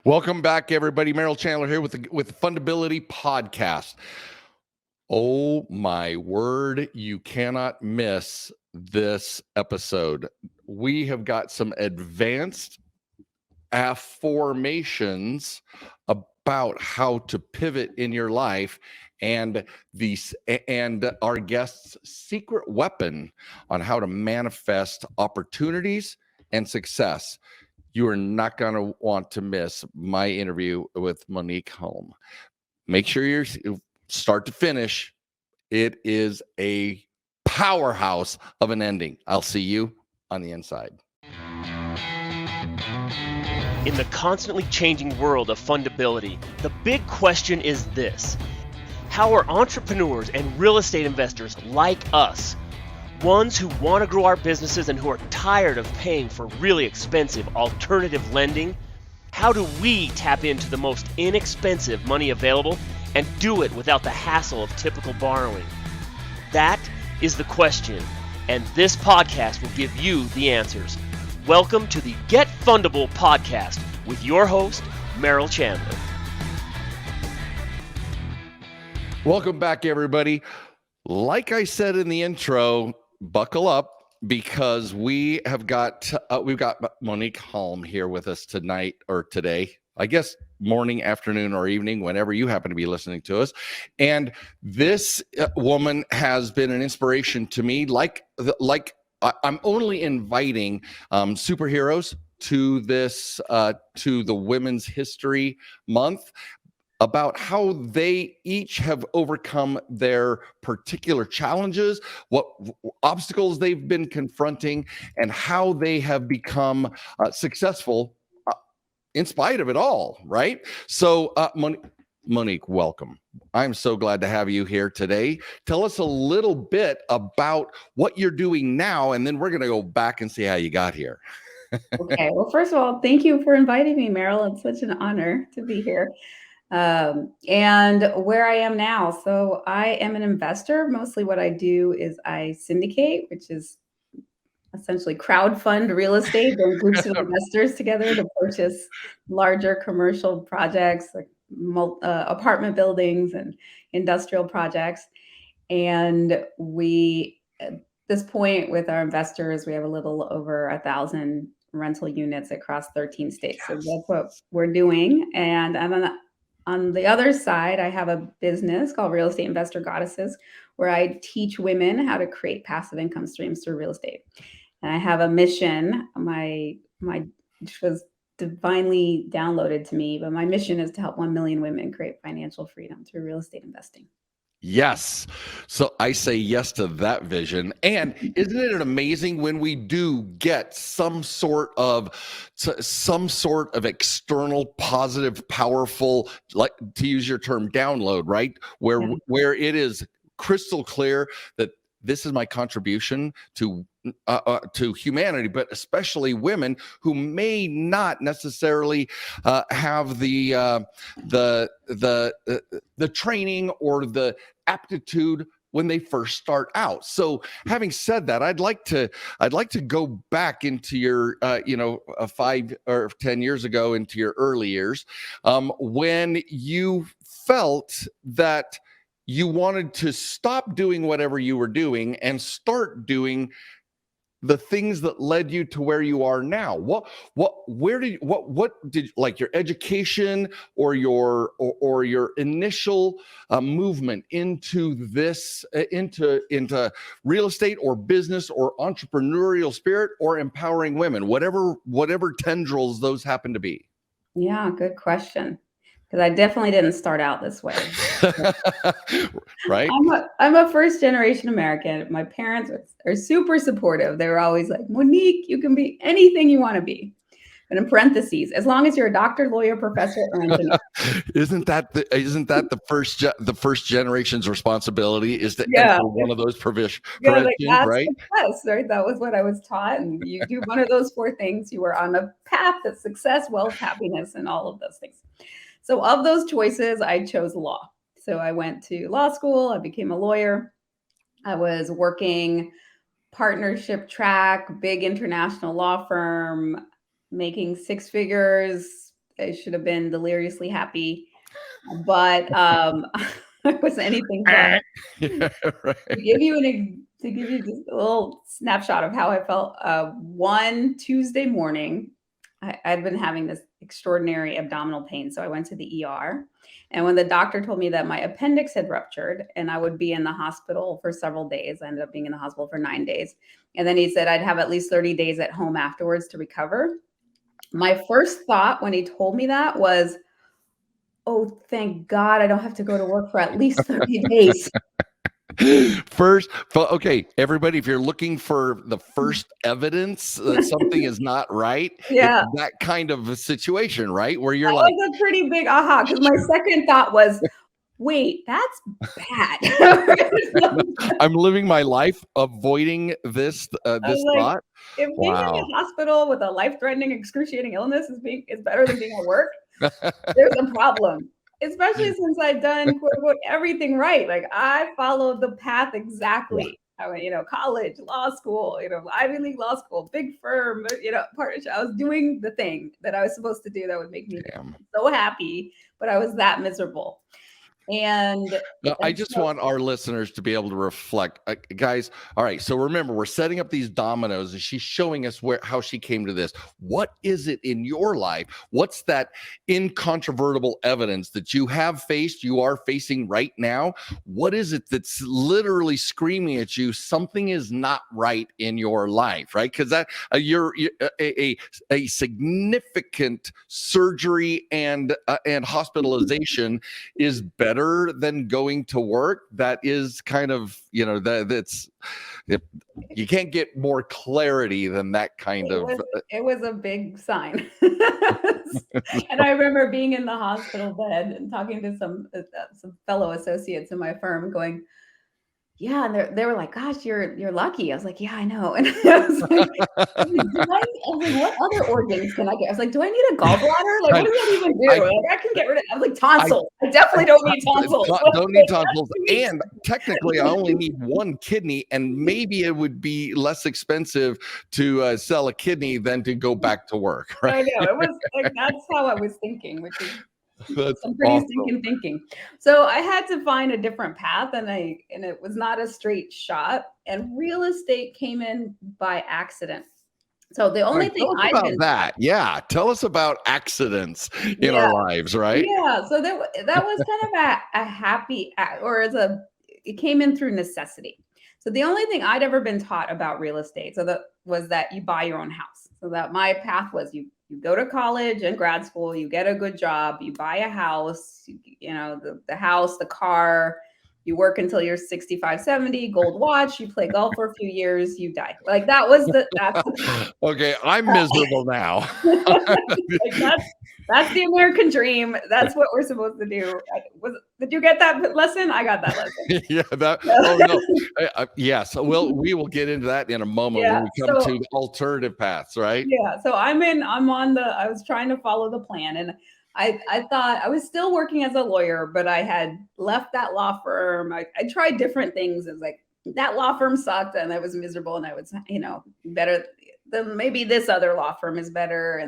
Welcome back, everybody. Merrill Chandler here with the Fundability podcast. Oh my word, you cannot miss this episode. We have got some advanced affirmations about how to pivot in your life and our guest's secret weapon on how to manifest opportunities and success. You are not going to want to miss my interview with Monick Halm. Make sure you're start to finish. It is a powerhouse of an ending. I'll see you on the inside. In the constantly changing world of fundability, the big question is this: how are entrepreneurs and real estate investors like us, ones who want to grow our businesses and who are tired of paying for really expensive alternative lending, how do we tap into the most inexpensive money available and do it without the hassle of typical borrowing? That is the question, and this podcast will give you the answers. Welcome to the Get Fundable podcast with your host, Merrill Chandler. Welcome back, everybody. Like I said in the intro, buckle up because we've got Monick Halm here with us tonight or today. I guess morning, afternoon, or evening, whenever you happen to be listening to us. And this woman has been an inspiration to me. I'm only inviting superheroes to this to the Women's History Month, about how they each have overcome their particular challenges, what obstacles they've been confronting, and how they have become successful in spite of it all, right? So, Monick, welcome. I'm so glad to have you here today. Tell us a little bit about what you're doing now, and then we're going to go back and see how you got here. Okay. Well, first of all, thank you for inviting me, Merrill. It's such an honor to be here. And where I am now. So I am an investor. Mostly what I do is I syndicate, which is essentially crowdfund real estate, bring groups of investors together to purchase larger commercial projects like apartment buildings and industrial projects. And we, at this point with our investors, we have a little over 1,000 rental units across 13 states. Yes. So that's what we're doing. And on the other side, I have a business called Real Estate Investor Goddesses, where I teach women how to create passive income streams through real estate. And I have a mission, which was divinely downloaded to me, but my mission is to help 1 million women create financial freedom through real estate investing. Yes. So I say yes to that vision. And isn't it amazing when we do get some sort of external, positive, powerful, like to use your term, download, right? Where it is crystal clear that this is my contribution to humanity, but especially women who may not necessarily have the training or the aptitude when they first start out. So having said that, I'd like to go back into your 5 or 10 years ago, into your early years, when you felt that you wanted to stop doing whatever you were doing and start doing the things that led you to where you are now. What did like your education or your initial movement into this, into real estate or business or entrepreneurial spirit or empowering women, whatever tendrils those happen to be? Yeah, good question. Because I definitely didn't start out this way. Right? I'm a first generation American. My parents are super supportive. They were always like, Monick, you can be anything you want to be. And in parentheses, as long as you're a doctor, lawyer, professor, or engineer. Isn't that the first generation's responsibility is to enter one of those provisions, like right? Success, right? That was what I was taught. And you do one of those 4 things, you were on a path to success, wealth, happiness, and all of those things. So of those choices, I chose law. So I went to law school. I became a lawyer. I was working partnership track, big international law firm, making 6 figures I should have been deliriously happy, but I wasn't anything but Yeah, right. to give you just a little snapshot of how I felt. One Tuesday morning, I'd been having this extraordinary abdominal pain, so I went to the ER. And when the doctor told me that my appendix had ruptured and I would be in the hospital for several days, I ended up being in the hospital for 9 days. And then he said I'd have at least 30 days at home afterwards to recover. My first thought when he told me that was, oh, thank God I don't have to go to work for at least 30 days. Okay, everybody, if you're looking for the first evidence that something is not right, Yeah. it's that kind of a situation, right? Where you're That like, was a pretty big aha, because my second thought was, wait, that's bad. I'm living my life avoiding this I this was like, thought. if being in Wow. the hospital with a life-threatening, excruciating illness is better than being at work, there's a problem. Especially since I've done quote unquote everything right. Like I followed the path exactly. I went, college, law school, Ivy League law school, big firm, partnership. I was doing the thing that I was supposed to do that would make me Damn. so happy, but I was that miserable. And No, I just want our listeners to be able to reflect, guys. All right, so remember, we're setting up these dominoes, and she's showing us how she came to this. What is it in your life? What's that incontrovertible evidence that you have faced, you are facing right now? What is it that's literally screaming at you? Something is not right in your life, right? Because that you're a significant surgery and hospitalization is better than going to work. That is kind of, that's, you can't get more clarity than that kind of. It was a big sign. And I remember being in the hospital bed and talking to some fellow associates in my firm going, yeah, and they were like, gosh, you're lucky. I was like, yeah, I know. And I was like, what other organs can I get? I was like, do I need a gallbladder? Like, what does that even do? I can get rid of. I was like, tonsils. I definitely don't need tonsils. Don't need tonsils. And technically, I only need one kidney, and maybe it would be less expensive to sell a kidney than to go back to work. Right? I know. It was like that's how I was thinking, which is That's some pretty awesome. stinking thinking. So I had to find a different path, and it was not a straight shot. And real estate came in by accident. So the only thing I about that, yeah, tell us about accidents in our lives, right? Yeah, so that was kind of a happy, or it came in through necessity. So the only thing I'd ever been taught about real estate, was that you buy your own house. So that my path was you go to college and grad school, you get a good job, you buy a house, the house, the car, you work until you're 65, 70, gold watch, you play golf for a few years, you die. Like that's the Okay, I'm miserable now. like that's the American dream. That's what we're supposed to do. Did you get that lesson? I got that lesson. Yeah, no. Yes, we will get into that in a moment when we come to alternative paths, right? Yeah, so I was trying to follow the plan, and I thought I was still working as a lawyer, but I had left that law firm. I tried different things. It was like that law firm sucked and I was miserable, and I was, better than maybe this other law firm is better,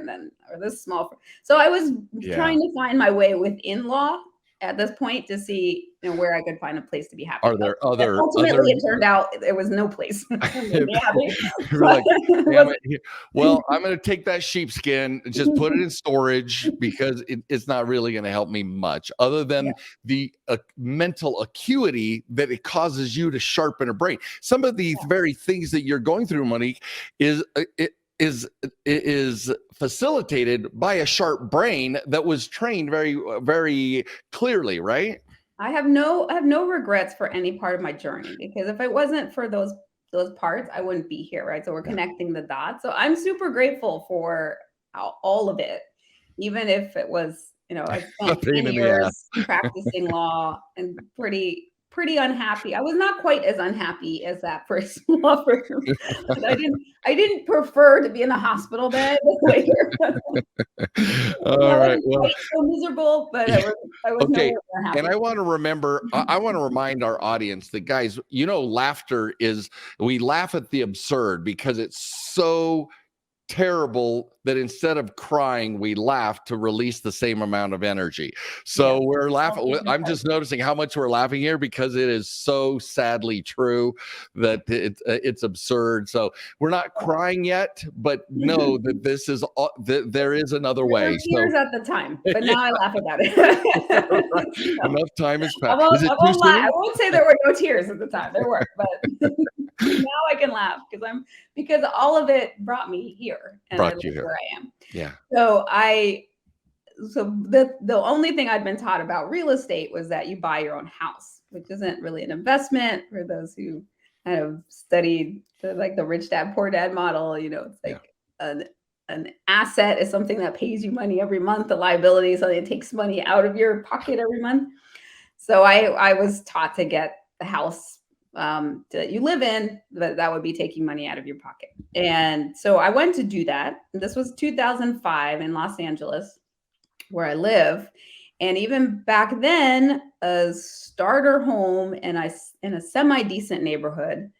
or this small firm. So I was trying to find my way within law at this point to see where I could find a place to be happy. Are there other? Ultimately, it turned out there was no place. Well, I'm going to take that sheepskin, just put it in storage because it's not really going to help me much, other than the mental acuity that it causes you to sharpen a brain. Some of these very things that you're going through, Monick, is facilitated by a sharp brain that was trained very, very clearly, right? I have no regrets for any part of my journey, because if it wasn't for those parts, I wouldn't be here, right? So we're connecting the dots. So I'm super grateful for all of it, even if it was, I spent 10 years practicing law and pretty unhappy. I was not quite as unhappy as that first law firm. But I didn't prefer to be in the hospital bed later. All right. Well, so miserable, but I was okay. nowhere happy. And I want to remind our audience that, guys, laughter we laugh at the absurd because it's so terrible that instead of crying, we laugh to release the same amount of energy. So we're laughing. I'm just noticing how much we're laughing here because it is so sadly true that it's absurd. So we're not crying yet, but know that this is there is another way. Tears at the time, but now I laugh about it. Right. Enough time has passed. I won't lie. I won't say there were no tears at the time. There were, but now I can laugh because all of it brought me here and brought you here. where I am. Yeah. So the only thing I'd been taught about real estate was that you buy your own house, which isn't really an investment for those who kind of studied the rich dad, poor dad model. It's like an asset is something that pays you money every month. The liability is something that takes money out of your pocket every month. So I was taught to get the house that you live in, that would be taking money out of your pocket. And so I went to do that. This was 2005 in Los Angeles, where I live. And even back then, a starter home in a semi-decent neighborhood,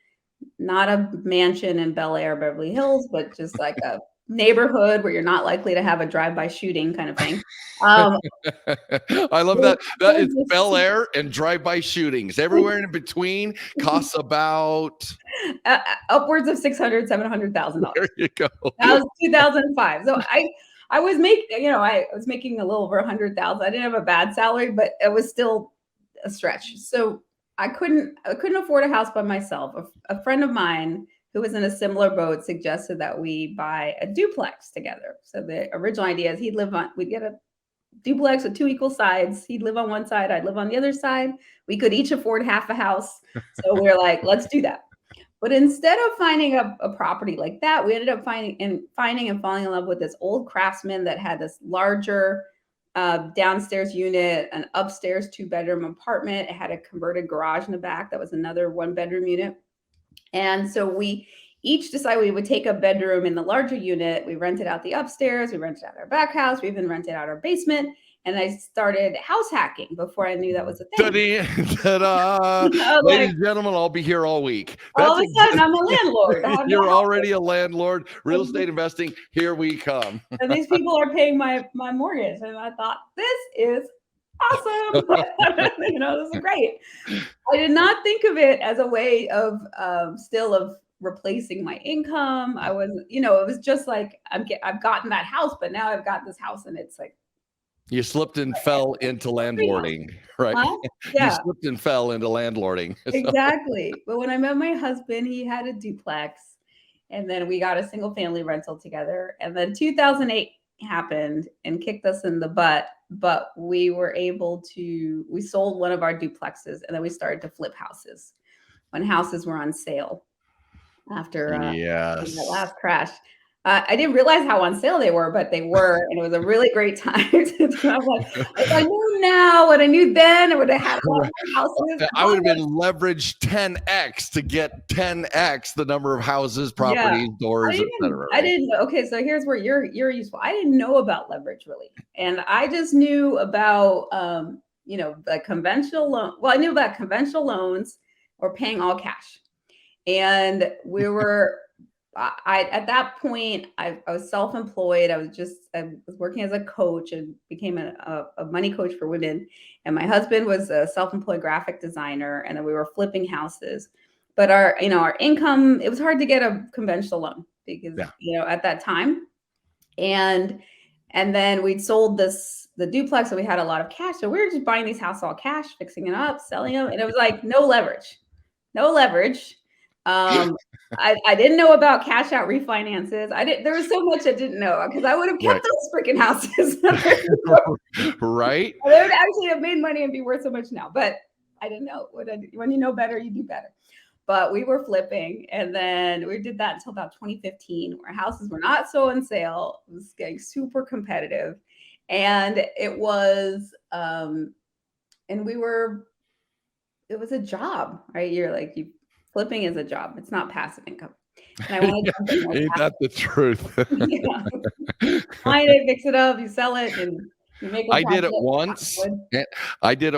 not a mansion in Bel Air, Beverly Hills, but just like a neighborhood where you're not likely to have a drive-by shooting kind of thing. I love that. That is Bel Air and drive-by shootings. Everywhere in between costs about upwards of $600,000, $700,000. There you go. That was 2005. So I was making a little over $100,000. I didn't have a bad salary, but it was still a stretch. So I couldn't afford a house by myself. A friend of mine who was in a similar boat suggested that we buy a duplex together. So the original idea is we'd get a duplex with 2 equal sides. He'd live on one side, I'd live on the other side. We could each afford half a house. So we were like, let's do that. But instead of finding a property like that, we ended up finding and falling in love with this old Craftsman that had this larger downstairs unit, an upstairs 2-bedroom apartment. It had a converted garage in the back that was another 1-bedroom unit. And so we each decided we would take a bedroom in the larger unit. We rented out the upstairs. We rented out our back house. We even rented out our basement. And I started house hacking before I knew that was a thing. Ta-da. Ladies and gentlemen, I'll be here all week. All of a sudden, I'm a landlord. You're already a landlord. Real estate investing, here we come. And these people are paying my mortgage. And I thought, this is awesome. This is great. I did not think of it as a way of replacing my income. I was, it was just like, I've gotten that house, but now I've got this house and it's like, you slipped and fell into landlording, right? Huh? Yeah. You slipped and fell into landlording. Exactly. But when I met my husband, he had a duplex, and then we got a single family rental together. And then 2008 happened and kicked us in the butt, but we sold one of our duplexes, and then we started to flip houses when houses were on sale after that last crash. I didn't realize how on sale they were, but they were, and it was a really great time. I was like, if I knew now what I knew then, I would have had a lot more houses. I would have been leveraged 10x to get 10x the number of houses, properties, doors, etc. I didn't know. Okay, so here's where you're useful. I didn't know about leverage really, and I just knew about the conventional loan. Well, I knew about conventional loans or paying all cash, and we were. At that point, I was self-employed. I was working as a coach and became a money coach for women. And my husband was a self-employed graphic designer, and then we were flipping houses. But our income, it was hard to get a conventional loan because at that time. And then we'd sold the duplex, so we had a lot of cash. So we were just buying these houses all cash, fixing it up, selling them, and it was like no leverage. I didn't know about cash out refinances. There was so much I didn't know because I would have kept those freaking houses. Right. They would actually have made money and be worth so much now, but I didn't know. When you know better, you do better. But we were flipping, and then we did that until about 2015, where houses were not so on sale. It was getting super competitive, and it was, it was a job, right? Flipping is a job. It's not passive income. And Ain't that the truth? Find it, fix it up, you sell it, and you make. I did it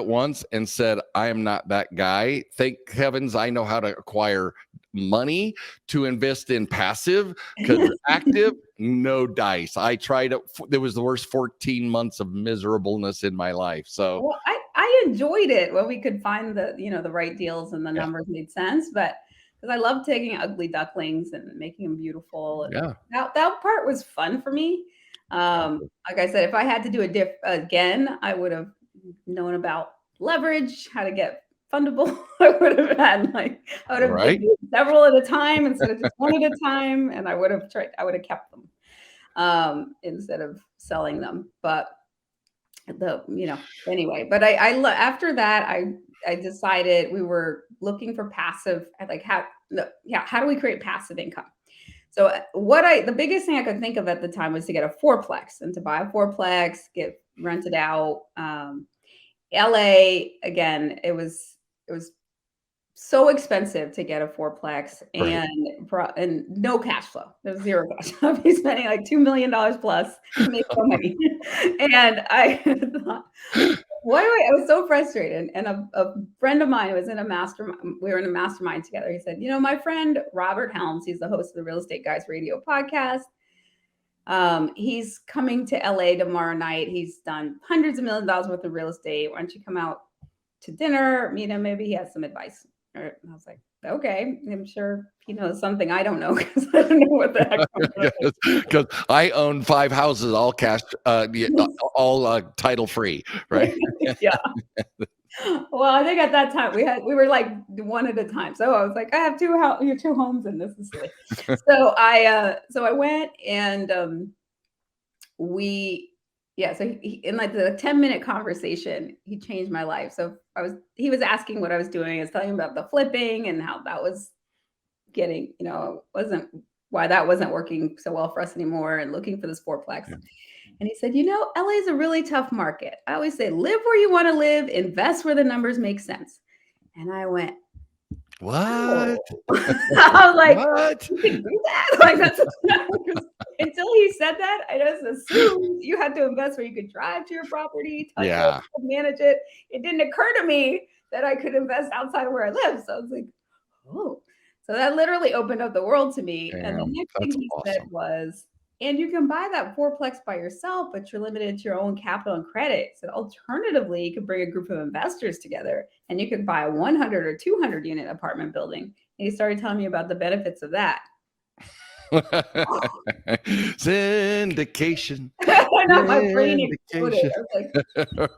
once and said, I am not that guy. Thank heavens I know how to acquire money to invest in passive, because active, no dice. I tried it. There was the worst 14 months of miserableness in my life. So Well, I enjoyed it when we could find the right deals and the numbers made sense, but because I love taking ugly ducklings and making them beautiful. And that part was fun for me. Like I said, if I had to do it again, I would have known about leverage, how to get fundable. I would have taken several at a time instead of just one at a time, and I would have kept them instead of selling them. But anyway, but after that, I decided we were looking for passive, like how do we create passive income? So the biggest thing I could think of at the time was to get a fourplex, and to buy a fourplex, get rented out. LA, again, it was so expensive to get a fourplex, and no cash flow. There's zero cash. I'll be spending like $2 million plus to make no money. And I thought, I was so frustrated. And a friend of mine was in a mastermind. We were in a mastermind together. He said, my friend Robert Helms, he's the host of the Real Estate Guys radio podcast. He's coming to LA tomorrow night. He's done hundreds of millions of dollars worth of real estate. Why don't you come out to dinner? Meet him. Maybe he has some advice. And I was like, okay, I'm sure he knows something I don't know, because I don't know what the heck. Because I own 5 houses, all cash, all title free, right? Yeah. Well, I think at that time we were like one at a time. So I was like, I have two homes, and this is silly. So I went, and so he, in like the 10-minute conversation, he changed my life. So he was asking what I was doing. I was telling him about the flipping and how that was getting, why that wasn't working so well for us anymore, and looking for this fourplex. Yeah. And he said, LA is a really tough market. I always say, live where you want to live, invest where the numbers make sense. And I went, what? Oh. I was like, what? You can do that? Like, that's until he said that, I just assumed you had to invest where you could drive to your property, touch it, manage it. It didn't occur to me that I could invest outside of where I live. So I was like, oh. So that literally opened up the world to me. Damn, and the next thing he said was, and you can buy that fourplex by yourself, but you're limited to your own capital and credit. So alternatively, you could bring a group of investors together, and you could buy a 100 or 200 unit apartment building. And he started telling me about the benefits of that. Syndication. I know, my brain exploded. I was like,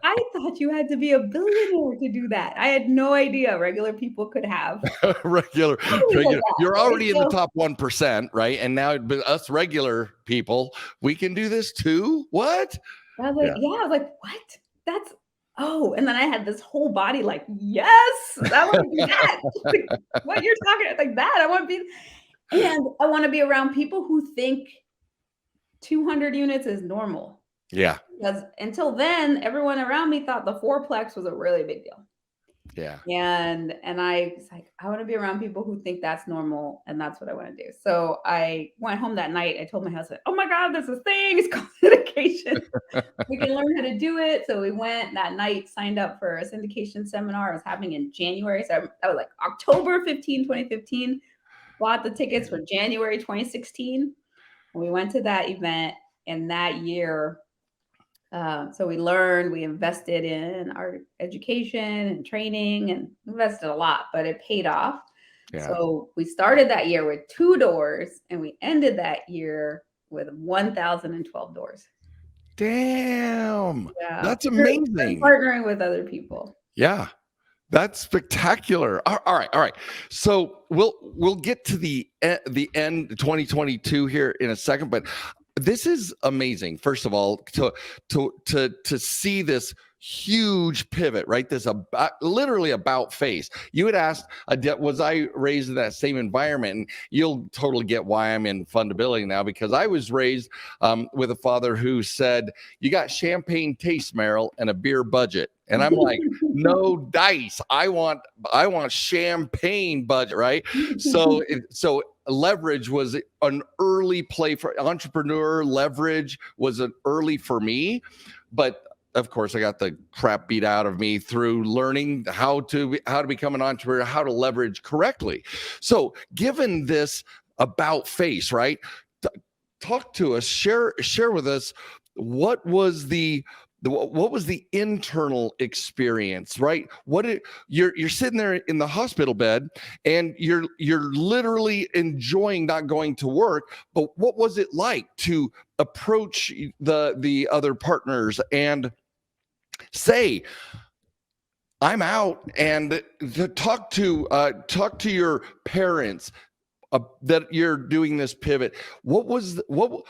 I thought you had to be a billionaire to do that. I had no idea regular people could have. regular. You're already in the top 1%, right? And now, but us regular people, we can do this too. What? I was like, I was like, what? That's and then I had this whole body like, yes, I want to do that. What you're talking about, like that? I want to be. And I want to be around people who think 200 units is normal. Yeah. Because until then, everyone around me thought the fourplex was a really big deal. Yeah. And I was like, I want to be around people who think that's normal, and that's what I want to do. So I went home that night. I told my husband, oh my God, there's this thing. It's called syndication. We can learn how to do it. So we went that night, signed up for a syndication seminar. It was happening in January. So that was like October 15, 2015. Bought the tickets for January 2016. And we went to that event, and that year, so we learned, we invested in our education and training, and invested a lot, but it paid off. Yeah. So we started that year with 2 doors, and we ended that year with 1,012 doors. Damn. Yeah. That's amazing. Partnering with other people. Yeah. That's spectacular. All right. So we'll get to the end 2022 here in a second, but this is amazing. First of all, to see this huge pivot, right? This literally about face. You had asked, was I raised in that same environment? And you'll totally get why I'm in fundability now, because I was raised with a father who said, you got champagne taste, Merrill, and a beer budget. And I'm like, no dice. I want champagne budget, right? So leverage was an early play for entrepreneur. Leverage was an early for me, but of course, I got the crap beat out of me through learning how to become an entrepreneur, how to leverage correctly. So given this about face, right? Talk to us, share with us what was the internal experience, right? You're sitting there in the hospital bed and you're literally enjoying not going to work, but what was it like to approach the other partners and say, I'm out, and to talk to your parents that you're doing this pivot? What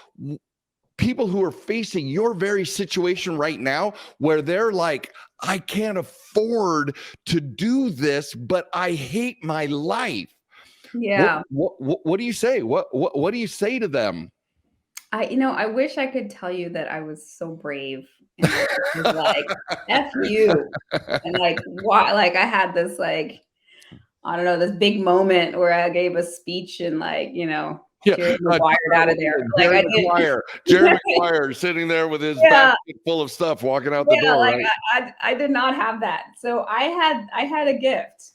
people who are facing your very situation right now, where they're like, I can't afford to do this, but I hate my life. Yeah. What do you say? What do you say to them? I wish I could tell you that I was so brave and I was like, F you. And like, why? Like, I had this, like, I don't know, this big moment where I gave a speech and, like, Jerry Maguire out of there. Like, Jerry Maguire sitting there with his basket full of stuff, walking out the door. Like, right? I did not have that. So I had a gift.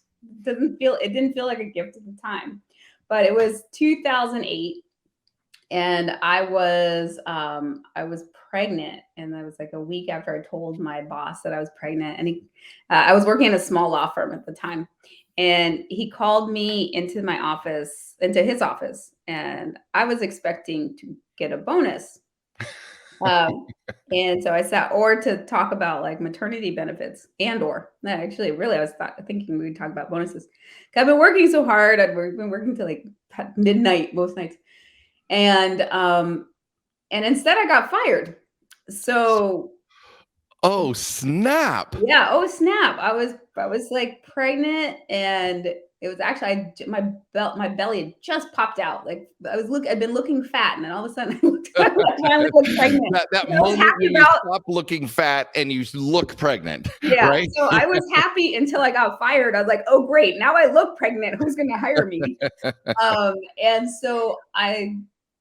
It didn't feel like a gift at the time, but it was 2008. And I was pregnant, and that was like a week after I told my boss that I was pregnant. And I was working in a small law firm at the time, and he called me into his office, and I was expecting to get a bonus. And so I sat, or to talk about like maternity benefits, or actually, really, I was thinking we'd talk about bonuses. I've been working so hard. I've been working till like midnight most nights. And instead I got fired. So, oh snap. Yeah. Oh snap. I was like pregnant, and it was actually, my belly had just popped out. Like, I'd been looking fat, and then all of a sudden I finally looked pregnant. That moment when you stop looking fat and you look pregnant. Yeah. Right? So I was happy until I got fired. I was like, oh great, now I look pregnant. Who's going to hire me? And so I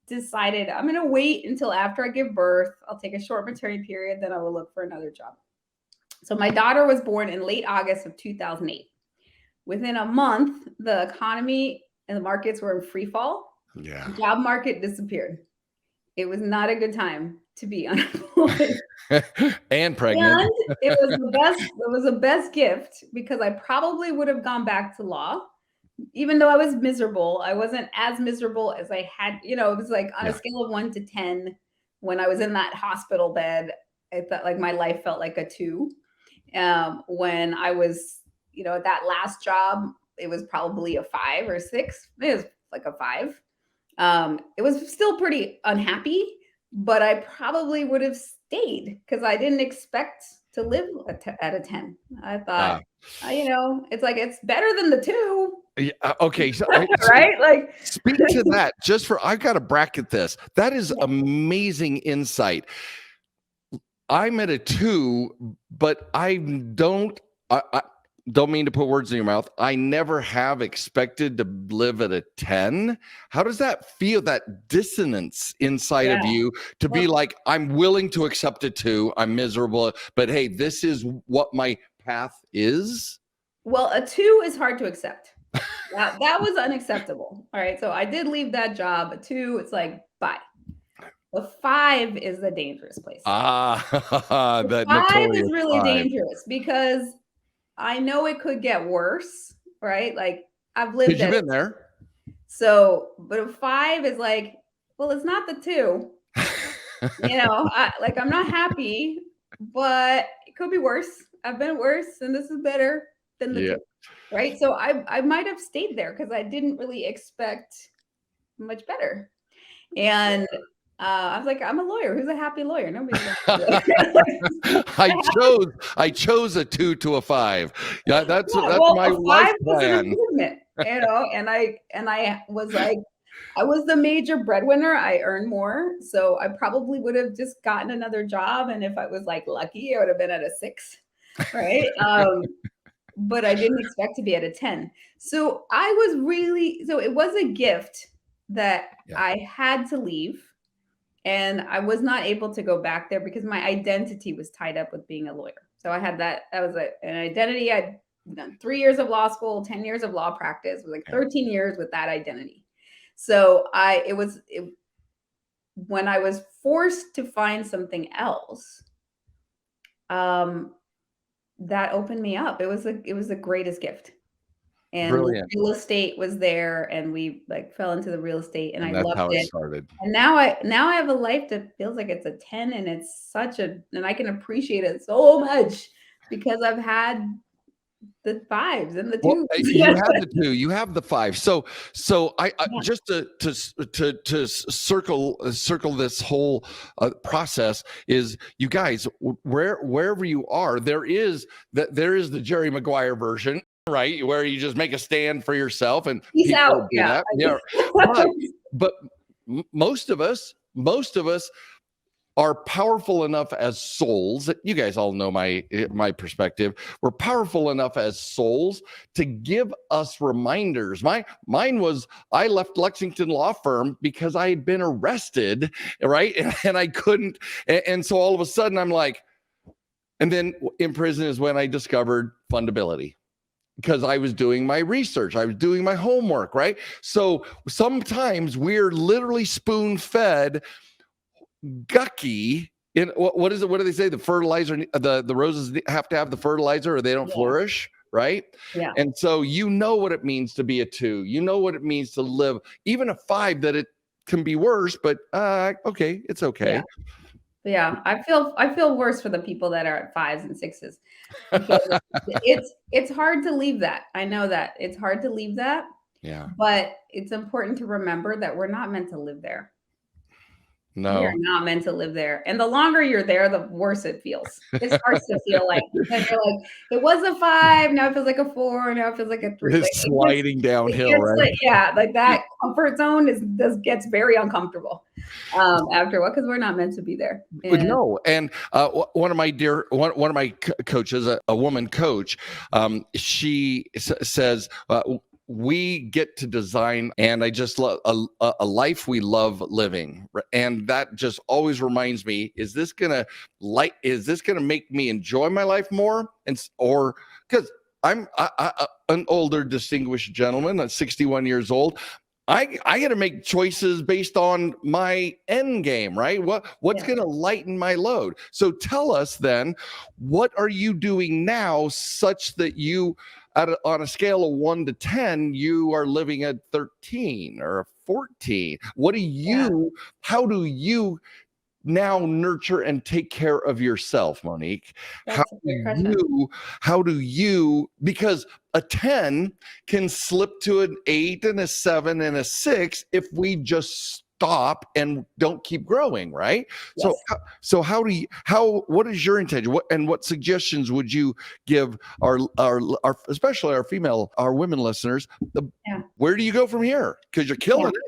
decided I'm going to wait until after I give birth. I'll take a short maternity period, then I will look for another job. So my daughter was born in late August of 2008. Within a month, the economy and the markets were in free fall. Yeah. The job market disappeared. It was not a good time to be unemployed. And pregnant. And it was the best gift, because I probably would have gone back to law. Even though I was miserable, I wasn't as miserable as I had, it was like on a scale of 1 to 10, when I was in that hospital bed, I felt like my life felt like a 2. When I was, at that last job, it was probably a 5 or 6. It was like a 5. It was still pretty unhappy, but I probably would have stayed because I didn't expect to live at a 10. I thought, it's like, it's better than the 2. Yeah, okay. So, right? Like, speak to that. I've got to bracket this. That is amazing insight. I'm at a 2, but I don't mean to put words in your mouth. I never have expected to live at a 10. How does that feel, that dissonance inside of you to be like, I'm willing to accept a 2. I'm miserable, but hey, this is what my path is? Well, a 2 is hard to accept. That was unacceptable. All right. So I did leave that job. A 2, it's like, bye. The 5 is the dangerous place. The 5 is really dangerous, because I know it could get worse, right? Like, I've lived it. You've been there. So, but a 5 is like, well, it's not the 2. I'm not happy, but it could be worse. I've been worse, and this is better than the 2. Right. So I might have stayed there because I didn't really expect much better. And I was like, I'm a lawyer. Who's a happy lawyer? Nobody's a happy lawyer. I chose a 2 to a 5. Yeah, that's my life plan. And I was like, I was the major breadwinner. I earned more, so I probably would have just gotten another job. And if I was like lucky, I would have been at a 6. Right. But I didn't expect to be at a 10. So it was a gift that I had to leave. And I was not able to go back there because my identity was tied up with being a lawyer. So I had that was an identity. I'd done 3 years of law school, 10 years of law practice, was like 13 years with that identity. So when I was forced to find something else, that opened me up. It was the greatest gift. And Brilliant. real estate was there, and we like fell into the real estate, and I And that's loved how it it. started. And now I have a life that feels like it's a 10, and it's and I can appreciate it so much because I've had the 5s and the Well, 2s. you have the 2, you have the 5. So I Yeah. just to circle this whole process is, you guys, wherever you are, there is the Jerry Maguire version, right, where you just make a stand for yourself, and Peace people out. do Yeah. that. Yeah, but most of us are powerful enough as souls. You guys all know my perspective. We're powerful enough as souls to give us reminders. Mine was, I left Lexington law firm because I had been arrested, right? And I couldn't. And so all of a sudden I'm like, and then in prison is when I discovered fundability, because I was doing my research, I was doing my homework, right? So sometimes we're literally spoon-fed gucky in what is it? What do they say? The fertilizer, the roses have to have the fertilizer or they don't flourish, right? Yeah. And so you know what it means to be a 2. You know what it means to live even a 5, that it can be worse, but okay, it's okay. Yeah. I feel worse for the people that are at 5s and 6s, because it's hard to leave that. I know that it's hard to leave that. Yeah. But it's important to remember that we're not meant to live there. We No. are not meant to live there. And the longer you're there, the worse it feels. It starts to feel like, because you're like, it was a 5, now it feels like a 4, now it feels like a 3. Like, It's sliding downhill, right? like, yeah, like that comfort zone gets very uncomfortable after what, because we're not meant to be there. No, and one of my coaches, a woman coach, she says, we get to design, and I just love a life we love living, and that just always reminds me: is this gonna make me enjoy my life more, or because I'm an older, distinguished gentleman, I'm 61 years old. I got to make choices based on my end game, right? What's going to lighten my load? So tell us then, what are you doing now such that you, on a scale of 1 to 10, you are living at 13 or a 14? How do you now nurture and take care of yourself, Monick? How do you, because a 10 can slip to an 8 and a 7 and a 6 if we just stop and don't keep growing, right? Yes. So what is your intention? What suggestions would you give our especially our women listeners? Where do you go from here? Because you're killing it.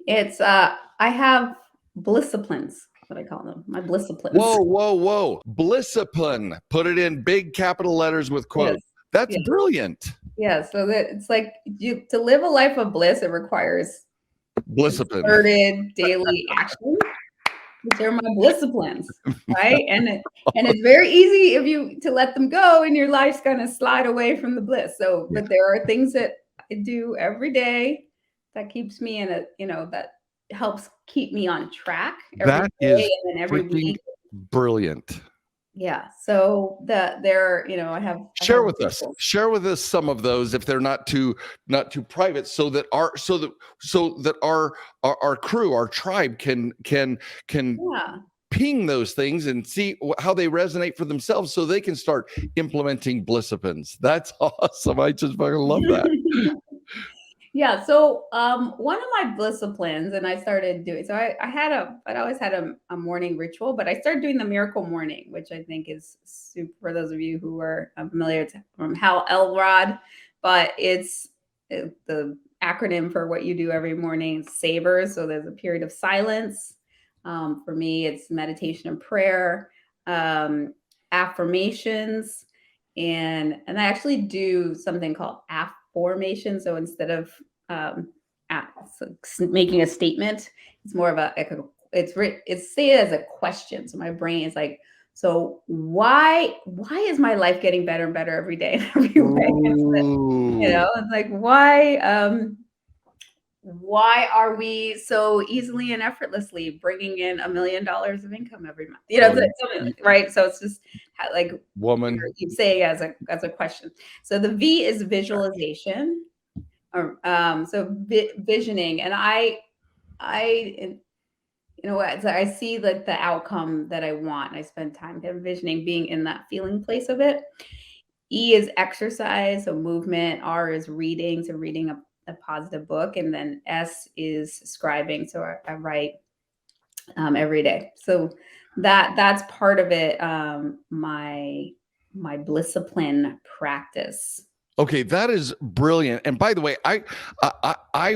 It's I have blissciplines, what I call them, my blissciplines. Whoa. Blisscipline. Put it in big capital letters with quotes. That's brilliant. Yeah. So that it's like, to live a life of bliss, it requires blisscipline, concerted daily action. Which are my blissciplines, right? And it's very easy to let them go, and your life's gonna slide away from the bliss. So, but there are things that I do every day that keeps me in that helps keep me on track every day, and then every week. Brilliant. Yeah. So I have share with us some of those, if they're not too private, so that our crew, our tribe can ping those things and see how they resonate for themselves, so they can start implementing blisscipines. That's awesome. I just fucking love that. Yeah. So one of my blissciplines, and I started doing, so I'd always had a morning ritual, but I started doing the miracle morning, which I think is super, for those of you who are familiar, it's from Hal Elrod, but it's the acronym for what you do every morning, savers. So there's a period of silence. For me, it's meditation and prayer, affirmations, and I actually do something called affirmation. So instead of making a statement, it's more of it's stated as a question. So my brain is like, so why is my life getting better and better every day in every way? It's like, why are we so easily and effortlessly bringing in $1 million of income every month? Right? So it's just like woman, you say as a question. So the V is visualization, or visioning, and I so I see like the outcome that I want. I spend time envisioning being in that feeling place of it. E is exercise, so movement. R is reading, so reading a positive book. And then S is scribing, so I write every day. So that's part of it. My Blissipline practice. Okay, that is brilliant. And by the way, I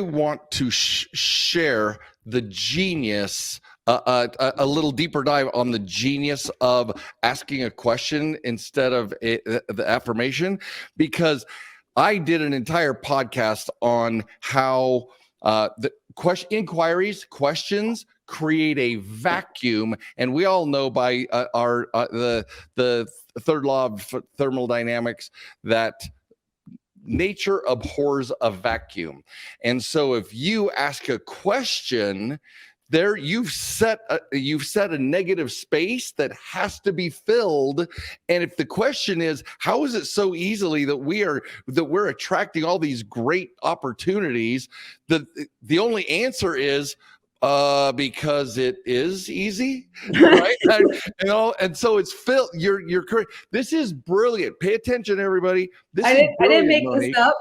want to share the genius, a little deeper dive on the genius of asking a question instead of the affirmation, because I did an entire podcast on how the questions create a vacuum, and we all know by the third law of thermodynamics that nature abhors a vacuum. And so if you ask a question, there you've set a negative space that has to be filled. And if the question is, how is it so easily that we're attracting all these great opportunities, the only answer is because it is easy, right? And so it's filled. You're correct. This is brilliant. Pay attention, everybody. I didn't make this up.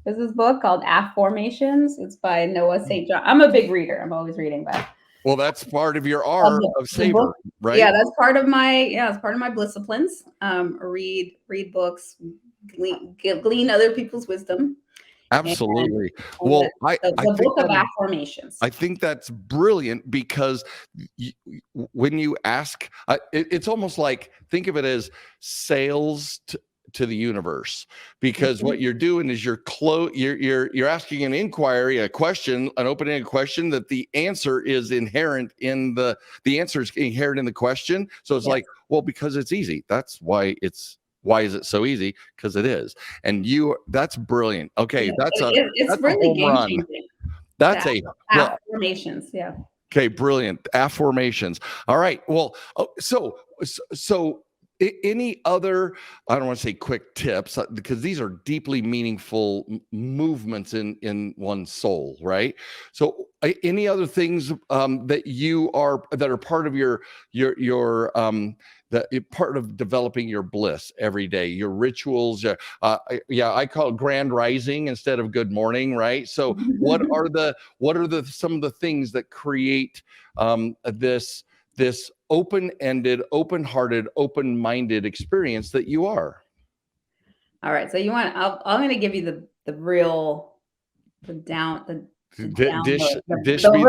There's this book called Affirmations. It's by Noah St. John. I'm a big reader. I'm always reading, but well, that's part of your R of savor, right? Yeah, that's part of my Blissipline. Read books, glean other people's wisdom. Absolutely. Well, the book of affirmations. I think that's brilliant, because when you ask, it's almost like, think of it as sales to the universe, because what you're doing is you're asking an inquiry, a question, an open-ended question that the answer is inherent in the answer is inherent in the question. So it's like, well, because it's easy. That's why why is it so easy? Because it is. And that's brilliant. Okay. That's really a home run. That's affirmations. Yeah. Okay. Brilliant. Affirmations. All right. Well, so any other, I don't want to say quick tips, because these are deeply meaningful movements in one's soul, right? So any other things that are part of your part of developing your bliss every day, your rituals? I call it grand rising instead of good morning, right? So what are some of the things that create this open-ended, open-hearted, open-minded experience that you are? All right. So I'm going to give you the dish. I'm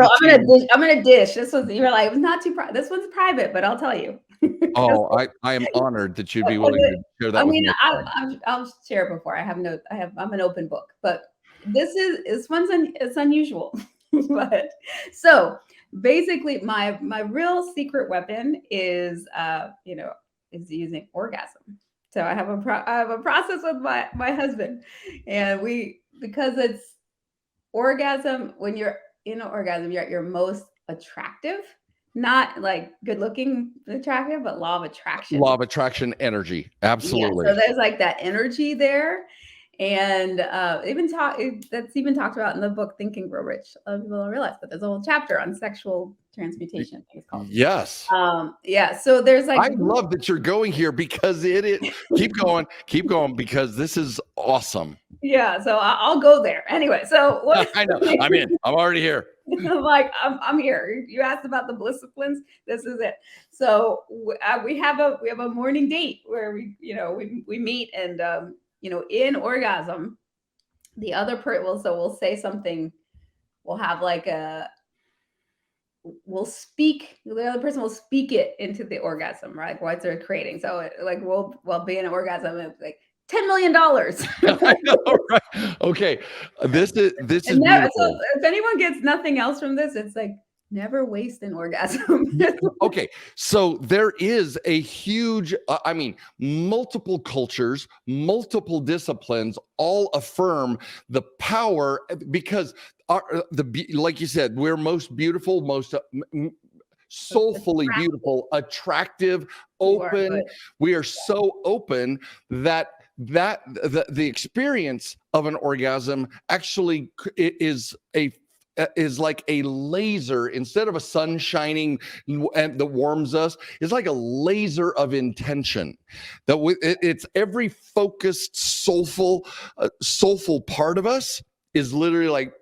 going to dish. This was, you're like, it was not too this one's private, but I'll tell you. Oh, I am honored that you'd be willing to share that with me. I'll share it before. I'm an open book, but it's unusual. But so basically my real secret weapon is using orgasm. So I have a process with my husband, and because it's orgasm, when you're in an orgasm, you're at your most attractive, not like good looking attractive, but law of attraction Energy. Absolutely. Yeah, so there's like that energy there. And that's even talked about in the book Think and Grow Rich. A lot of people don't realize, but there's a whole chapter on sexual transmutation, I think it's called. Yes. So there's like, I love that you're going here, because it is. Keep going, because this is awesome. Yeah. So I'll go there anyway. So what? I know. I'm in. I'm already here. I'm like, I'm here. You asked about the Blissipline. This is it. So we have a morning date where we meet, and in orgasm, the other we'll say something, we'll have like the other person will speak it into the orgasm, right? What they're creating. So we'll be in an orgasm, and it's like $10 million. I know, right? Okay. This is beautiful. So if anyone gets nothing else from this, it's like, Never waste an orgasm. Okay, so there is a huge, I mean, multiple cultures, multiple disciplines all affirm the power because like you said, we're most beautiful, most soulfully beautiful, attractive, You are open. good. We are so open that the experience of an orgasm actually is like a laser instead of a sun shining and that warms us. It's like a laser of intention it's every focused soulful part of us is literally like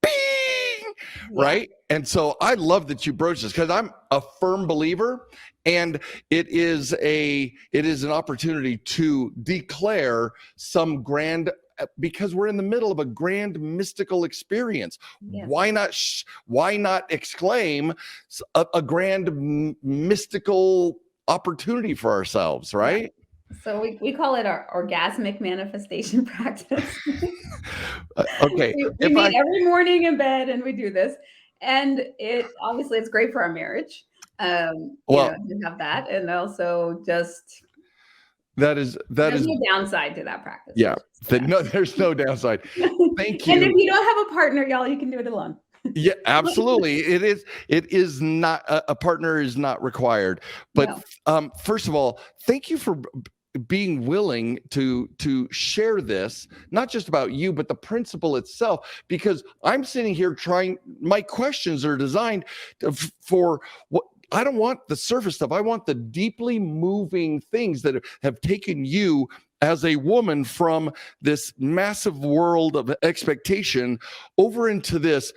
bing, right? And so I love that you broached this because I'm a firm believer, and it is an opportunity to declare some grand, because we're in the middle of a grand mystical experience. Yes. Why not exclaim a grand mystical opportunity for ourselves, right? Yeah. So we call it our orgasmic manifestation practice. Okay. We meet every morning in bed and we do this. And obviously it's great for our marriage. To have that. And also just there's no downside to that practice. Yeah. There's no downside. Thank you. And if you don't have a partner, y'all, you can do it alone. Yeah, absolutely. It is not, a partner is not required. But first of all, thank you for being willing to share this, not just about you, but the principle itself, because I'm sitting here my questions are designed for what I don't want the surface stuff. I want the deeply moving things that have taken you as a woman from this massive world of expectation over into this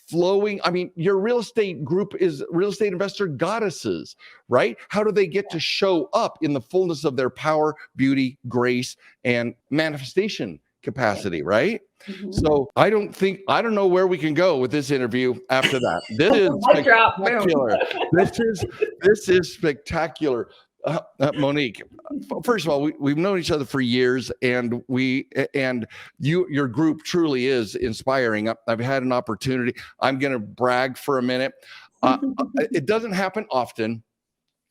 flowing. I mean, your real estate group is real estate investor goddesses, right? How do they get to show up in the fullness of their power, beauty, grace, and manifestation capacity, right? Mm-hmm. So I don't know where we can go with this interview after that. This is spectacular. This is spectacular. Monick, first of all, we've known each other for years, and your group truly is inspiring. I've had an opportunity. I'm going to brag for a minute. It doesn't happen often,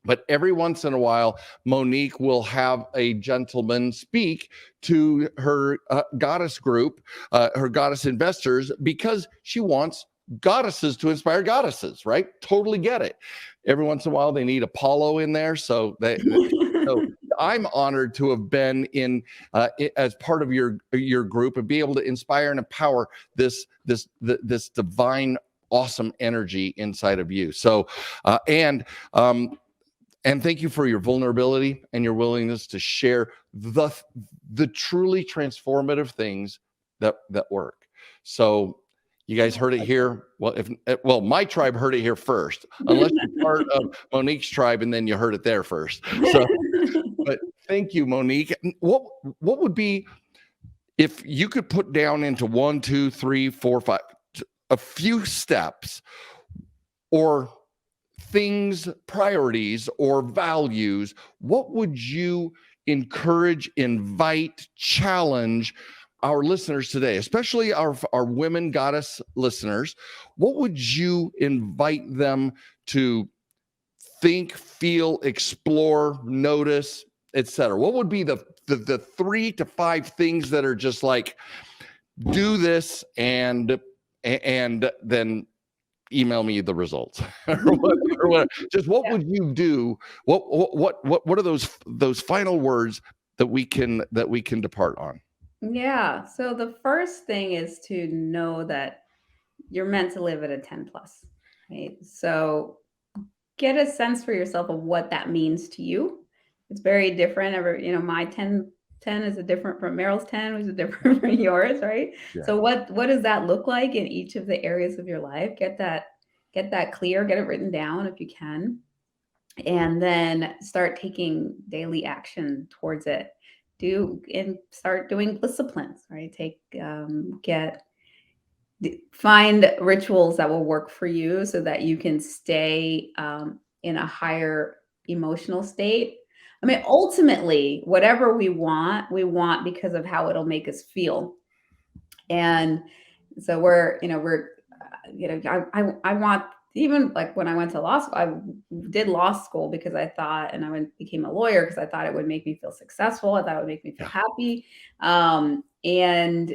but every once in a while, Monick will have a gentleman speak to her goddess group, her goddess investors, because she wants goddesses to inspire goddesses, right? Totally get it. Every once in a while, they need Apollo in there. So I'm honored to have been in as part of your group and be able to inspire and empower this divine, awesome energy inside of you. So, and thank you for your vulnerability and your willingness to share the truly transformative things that work. So you guys heard it here. Well, my tribe heard it here first, unless you're part of Monique's tribe and then you heard it there first. So, but thank you, Monick. What would be, if you could put down into 1, 2, 3, 4, 5, a few steps or things, priorities or values, what would you encourage, invite, challenge our listeners today, especially our women goddess listeners? What would you invite them to think, feel, explore, notice, etc.? What would be the 3 to 5 things that are just like, do this and then email me the results or whatever. Just what would you do? What are those final words that we can depart on? Yeah. So the first thing is to know that you're meant to live at a 10 plus, right? So get a sense for yourself of what that means to you. It's very different. My 10 is different from Merrill's 10, which is different from yours, right? Yeah. So what does that look like in each of the areas of your life? Get that clear, get it written down if you can, and then start taking daily action towards it. Start doing disciplines, right? Find rituals that will work for you so that you can stay in a higher emotional state. I mean, ultimately, whatever we want because of how it'll make us feel. And so we're I want, even like when I went to law school, I did law school because I thought, and became a lawyer because I thought it would make me feel successful. I thought it would make me feel happy. And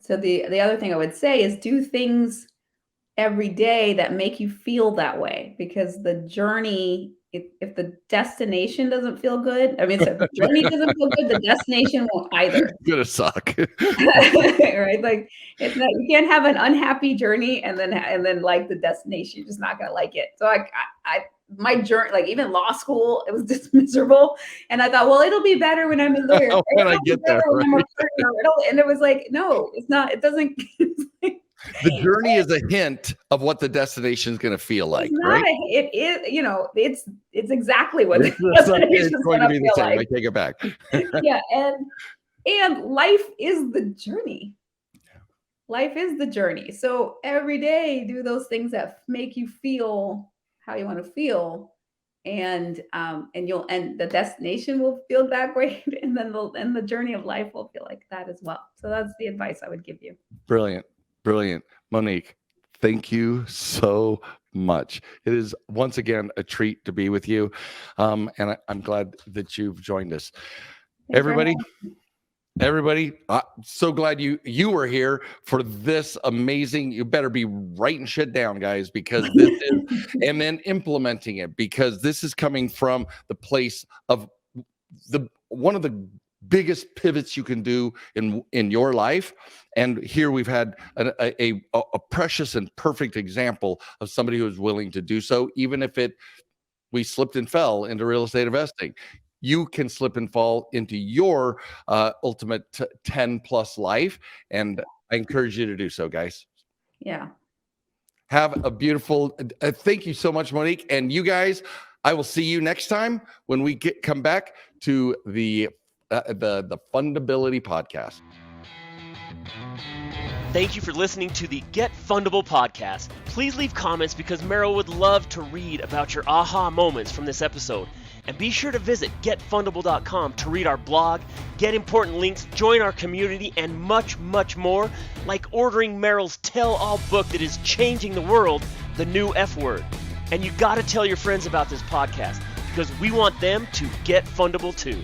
so the other thing I would say is do things every day that make you feel that way, because the journey, if the destination doesn't feel good, so if the journey doesn't feel good, the destination won't either. It's gonna suck. Right? Like, it's not, you can't have an unhappy journey and then like the destination, you're just not gonna like it. So my journey, like even law school, it was just miserable. And I thought, well, it'll be better when I'm a lawyer. When I get there, when I'm a partner. And it was like, no, it's not. It doesn't. The journey is a hint of what the destination is going to feel like, right? It is, it's exactly what the It's going to be the feel same. like. I take it back. Yeah, and life is the journey. Life is the journey. So every day, do those things that make you feel how you want to feel, and the destination will feel that great, and then the journey of life will feel like that as well. So that's the advice I would give you. Brilliant. Monick, thank you so much. It is once again a treat to be with you. And I'm glad that you've joined us. Everybody, so glad you were here for this amazing. You better be writing shit down, guys, because this is, and then implementing it, because this is coming from the place of one of the biggest pivots you can do in your life. And here we've had a precious and perfect example of somebody who is willing to do so, even if we slipped and fell into real estate investing. You can slip and fall into your ultimate 10 plus life. And I encourage you to do so, guys. Yeah. Have a beautiful, thank you so much, Monick. And you guys, I will see you next time when we come back to the Fundability podcast. Thank you for listening to the Get Fundable podcast. Please leave comments, because Merrill would love to read about your aha moments from this episode. And be sure to visit getfundable.com to read our blog, get important links, join our community, and much, much more, like ordering Merrill's tell-all book that is changing the world, The New F Word. And you gotta tell your friends about this podcast, because we want them to get fundable too.